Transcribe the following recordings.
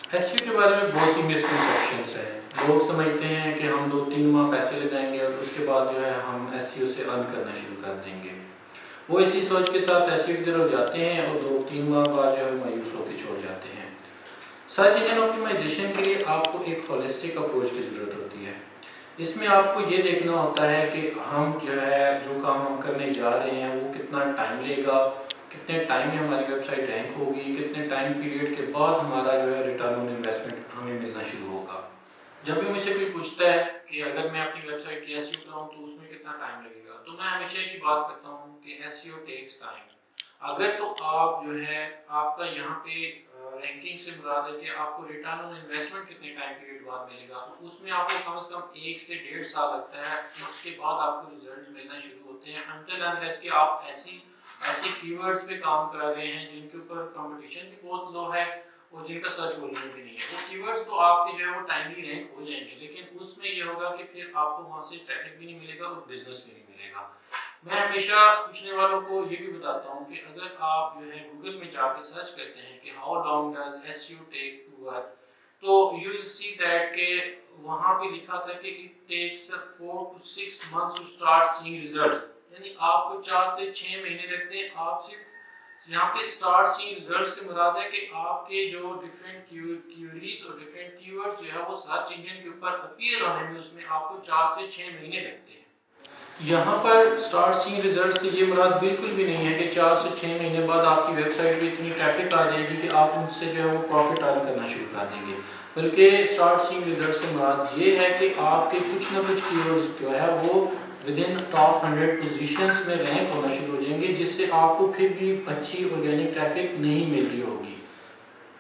SEO के बारे में बहुत सी मिसकंसेप्शंस हैं। लोग समझते हैं कि हम 2-3 माह पैसे लगाएंगे और उसके बाद जो है हम एसईओ से अर्न करना शुरू कर देंगे। वो इसी सोच के साथ एसईओ की तरफ जाते हैं और 2-3 माह बाद जो है मायूस होकर छोड़ जाते हैं। सर्च इंजन ऑप्टिमाइजेशन के लिए आपको एक होलिस्टिक अप्रोच की ज़रूरत होती है। इसमें आपको ये देखना होता है कि हम जो है जो काम हम करने जा रहे हैं वो कितना टाइम लेगा, कितने टाइम में हमारी वेबसाइट रैंक होगी, कितने टाइम पीरियड के बाद हमारा जो है रिटर्न ऑन इन्वेस्टमेंट हमें मिलना शुरू होगा। जब भी मुझसे कोई पूछता है कि अगर मैं अपनी वेबसाइट की एसईओ कराऊं तो उसमें कितना टाइम लगेगा, तो मैं हमेशा की बात करता हूं कि एसईओ टेक्स टाइम। अगर तो आप जो है आपका यहाँ पे रैंकिंग से मुराद है कि आपको रिटर्न ऑन इन्वेस्टमेंट कितने टाइम पीरियड बाद मिलेगा, तो उसमें आपको कम से कम 1 से 1.5 साल लगता है। उसके बाद आपको रिजल्ट मिलना शुरू होते हैं अनटिल अनलेस कि आप ऐसी कीवर्ड्स पे काम कर रहे हैं जिनके ऊपर कंपटीशन भी बहुत लो है और जिनका सर्च वॉल्यूम भी नहीं है। वो कीवर्ड्स तो आपके जो है वो टाइमली रैंक हो जाएंगे, लेकिन उसमें ये होगा कि फिर आपको वहां से ट्रैफिक भी नहीं मिलेगा और बिजनेस भी नहीं मिलेगा। मैं हमेशा पूछने वालों को ये भी बताता हूँ कि अगर आप जो है गूगल में जाके सर्च करते हैं कि how long does SEO take to work, तो यू विल सी दैट के वहां पे लिखा था कि it takes 4 to 6 months to start seeing results. यानी आपको 4 से 6 महीने लगते हैं। आप सिर्फ यहाँ पे स्टार्ट सीइंग रिजल्ट्स से मुराद है कि आपके जो डिफरेंट क्यूरीज और डिफरेंट कीवर्ड्स जो है वो सर्च इंजन के ऊपर अपीयर होने में उसमें आपको 4 से 6 महीने लगते हैं। यहाँ पर स्टार्ट सीइंग रिजल्ट से ये मुराद बिल्कुल भी नहीं है कि 4 से 6 महीने बाद आपकी वेबसाइट पे इतनी ट्रैफिक आ जाएगी कि आप उनसे जो है वो प्रॉफिट अर्न करना शुरू कर देंगे। बल्कि स्टार्ट सीइंग रिजल्ट से मुराद ये है कि आपके कुछ ना कुछ कीवर्ड्स जो है वो विद इन टॉप 100 पोजीशंस में रैंक होना शुरू हो जाएंगे, जिससे आपको फिर भी अच्छी ऑर्गेनिक ट्रैफिक नहीं मिल रही होगी।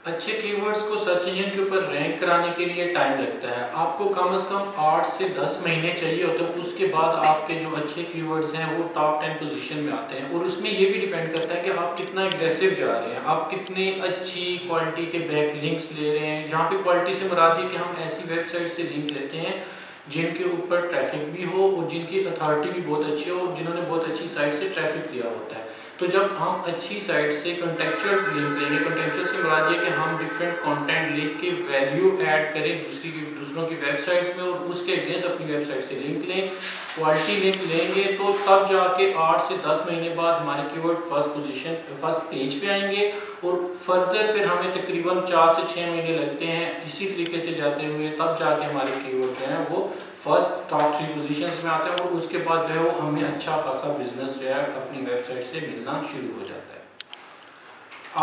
अच्छे कीवर्ड्स को सर्च इंजन के ऊपर रैंक कराने के लिए टाइम लगता है। आपको कम से कम 8 से 10 महीने चाहिए होते हैं। उसके बाद आपके जो अच्छे कीवर्ड्स हैं वो टॉप 10 पोजीशन में आते हैं। और उसमें ये भी डिपेंड करता है कि आप कितना एग्रेसिव जा रहे हैं, आप कितनी अच्छी क्वालिटी के बैक लिंक्स ले रहे हैं। जहाँ पे क्वालिटी से मुराद है कि हम ऐसी वेबसाइट से लिंक लेते हैं जिनके ऊपर ट्रैफिक भी हो और जिनकी अथॉरिटी भी बहुत अच्छी हो और जिन्होंने बहुत अच्छी साइट से ट्रैफिक लिया होता है। तो जब हम अच्छी साइट से कॉन्टेक्चुअल लिंक लेंगे, कॉन्टेक्चुअल से मुराद ये कि हम डिफरेंट कंटेंट लिख के वैल्यू ऐड करें दूसरों की वेबसाइट्स में और उसके अगेंस्ट अपनी वेबसाइट से लिंक लें, क्वालिटी लिंक लेंगे, तो तब जाके 8 से 10 महीने बाद हमारे कीवर्ड फर्स्ट पेज पे आएंगे। और फर्दर फिर हमें तकरीबन 4 से 6 महीने लगते हैं इसी तरीके से जाते हुए, तब जाके हमारे कीवर्ड जो हैं वो फर्स्ट टॉप 3 पोजीशंस में आते हैं और उसके बाद जो है वो हमें अच्छा खासा बिजनेस जो है अपनी वेबसाइट से मिलना शुरू हो जाता है।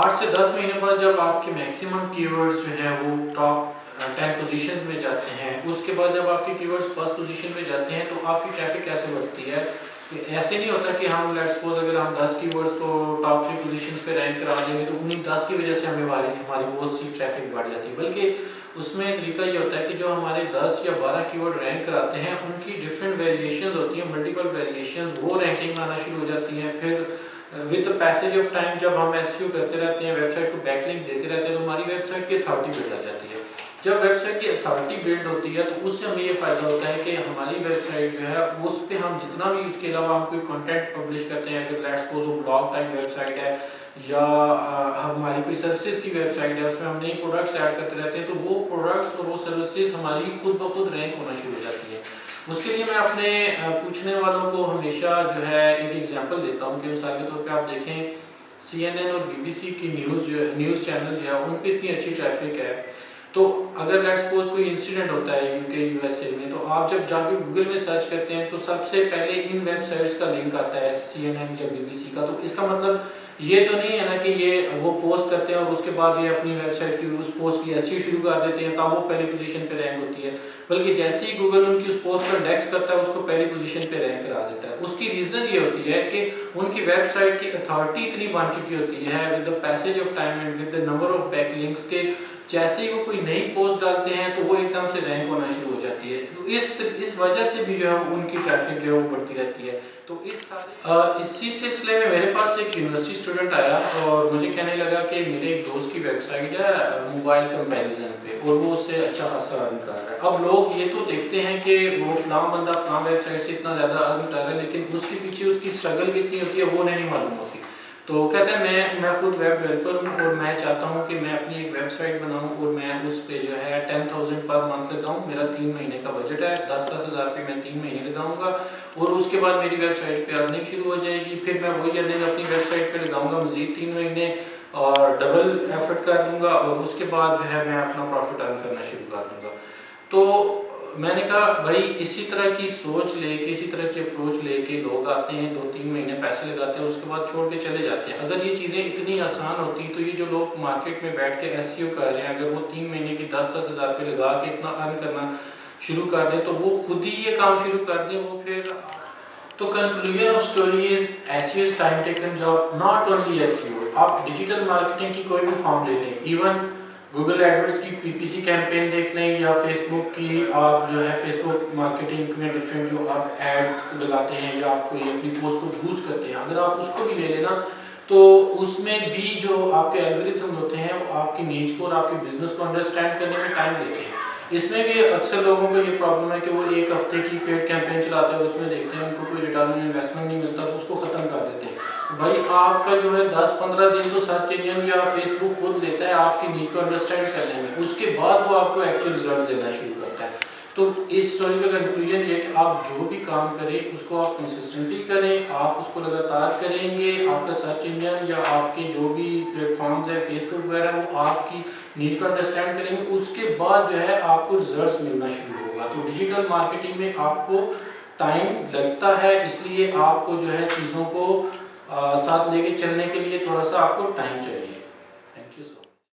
8 से 10 महीने बाद जब आपके मैक्सिमम कीवर्ड्स जो हैं वो टॉप 10 पोजीशंस में जाते हैं, उसके बाद जब आपके कीवर्ड्स फर्स्ट पोजीशन में जाते हैं तो आपकी ट्रैफिक कैसे बढ़ती है। ऐसे नहीं होता कि हम लेट्स सपोज अगर हम 10 कीवर्ड्स को टॉप 3 पोजीशंस पे रैंक करा देंगे तो उन्हीं 10 की वजह से हमारी बहुत सी ट्रैफिक बढ़ जाती है। बल्कि उसमें तरीका ये होता है कि जो हमारे 10 या 12 कीवर्ड रैंक कराते हैं उनकी डिफरेंट वेरिएशंस होती हैं, मल्टीपल वेरिएशंस, वो रैंकिंग में आना शुरू हो जाती हैं। फिर with the passage of time जब हम एसईओ करते रहते हैं, वेबसाइट को बैकलिंक देते रहते हैं, तो हमारी वेबसाइट की अथॉरिटी बढ़ जाती है। जब वेबसाइट की अथॉरिटी बिल्ड होती है तो उससे हमें ये फ़ायदा होता है कि हमारी वेबसाइट जो है उस पर हम जितना भी उसके अलावा हम कोई कंटेंट पब्लिश करते हैं, अगर लेट्स सपोज वो ब्लॉग टाइप वेबसाइट है या हमारी कोई सर्विसेज की वेबसाइट है, उसमें हम नई प्रोडक्ट्स ऐड करते रहते हैं, तो वो प्रोडक्ट्स और वो सर्विसेज हमारी खुद ब खुद रैंक होना शुरू हो जाती है। उसके लिए मैं अपने पूछने वालों को हमेशा जो है एक एग्जांपल देता हूँ कि मिसाल के तौर पे आप देखें CNN और BBC की न्यूज़ चैनल जो है उन पर इतनी अच्छी ट्रैफिक है, तो अगर लेट्स सपोज कोई इंसिडेंट होता है यूके यूएसए में, तो आप जब जाके गूगल में सर्च करते हैं तो सबसे पहले इन वेबसाइट्स का लिंक आता है CNN या BBC का। तो इसका मतलब ये तो नहीं है ना कि ये वो पोस्ट करते हैं और उसके बाद ये अपनी वेबसाइट की उस पोस्ट की एसईओ शुरू कर देते हैं तब वो पहली पोजीशन पे रैंक होती है। बल्कि जैसे ही गूगल उनकी उस पोस्ट पर इंडेक्स करता है उसको पहली पोजीशन पे रैंक करा देता है। उसकी रीज़न ये होती है कि उनकी वेबसाइट की अथॉरिटी इतनी बन चुकी होती है with the passage of time and with the number of backlinks के जैसे ही वो कोई नई पोस्ट डालते हैं तो वो एकदम से रैंक होना शुरू हो जाती है। तो इस वजह से भी जो है उनकी ट्रैफिक जो है वो बढ़ती रहती है। तो इसी सिलसिले में मेरे पास एक यूनिवर्सिटी स्टूडेंट आया और मुझे कहने लगा कि मेरे एक दोस्त की वेबसाइट है मोबाइल कंपैरिजन पे और वो उससे अच्छा खासा अर्न कर रहा है। अब लोग ये तो देखते हैं कि वो फलां बंदा फलां वेबसाइट से इतना ज़्यादा अर्न कर रहा है, लेकिन उसके पीछे उसकी स्ट्रगल कितनी होती है वो नहीं मालूम होती। तो कहता है मैं खुद वेब डेवलपर हूँ और मैं चाहता हूँ कि मैं अपनी एक वेबसाइट बनाऊँ और मैं उस पे जो है 10,000 पर मंथ लगाऊँ। मेरा 3 महीने का बजट है, 10-10 हज़ार रुपये मैं 3 महीने लगाऊंगा और उसके बाद मेरी वेबसाइट पे अर्निंग शुरू हो जाएगी। फिर मैं वही अर्निंग अपनी वेबसाइट पे लगाऊंगा मज़ीद 3 महीने और डबल एफर्ट कर दूंगा और उसके बाद जो है मैं अपना प्रॉफिट अर्न करना शुरू कर दूंगा। तो मैंने कहा भाई इसी तरह की सोच लेके, इसी तरह की अप्रोच लेके लोग आते हैं, 2-3 महीने पैसे लगाते हैं, उसके बाद छोड़ के चले जाते हैं। अगर ये चीज़ें इतनी आसान होती तो ये जो लोग मार्केट में बैठ के एसईओ कर रहे हैं, अगर वो 3 महीने की 10-10 हज़ार रुपये लगा के इतना अर्न करना शुरू कर दें तो वो खुद ही ये काम शुरू कर दें। वो फिर तो conclusion of story is SEO is time taken job, not only SEO. आप डिजिटल मार्केटिंग की कोई भी फॉर्म ले लें, इवन गूगल एडवर्ड्स की पीपीसी कैंपेन देख लें या फेसबुक की आप जो है फेसबुक मार्केटिंग में डिफरेंट जो आप एड लगाते हैं या आप कोई अपनी पोस्ट को बूस्ट करते हैं, अगर आप उसको भी ले लेना तो उसमें भी जो आपके एल्गोरिथम होते हैं वो आपकी नीच को और आपके बिजनेस को अंडरस्टैंड करने में टाइम लेते हैं। इसमें भी अक्सर लोगों को ये प्रॉब्लम है कि वो एक हफ्ते की पेड कैंपेन चलाते हैं, उसमें देखते हैं उनको कोई रिटर्न ऑन इन्वेस्टमेंट नहीं मिलता तो उसको ख़त्म कर देते हैं। भाई आपका जो है 10-15 दिन तो सर्च इंजन या फेसबुक खुद लेता है आपकी नीड को अंडरस्टैंड करने में, उसके बाद वो आपको एक्चुअल रिजल्ट देना शुरू करता है। तो इस स्टोरी का कंक्लूजन ये है कि आप जो भी काम करें उसको आप कंसिस्टेंटली करें, आप उसको लगातार करेंगे, आपका सर्च इंजन या आपके जो भी प्लेटफॉर्म्स है फेसबुक वगैरह वो आपकी नीड को अंडरस्टैंड करेंगे, उसके बाद जो है आपको रिजल्ट्स मिलना शुरू होगा। तो डिजिटल मार्केटिंग में आपको टाइम लगता है, इसलिए आपको जो है चीज़ों को साथ लेके चलने के लिए थोड़ा सा आपको टाइम चाहिए।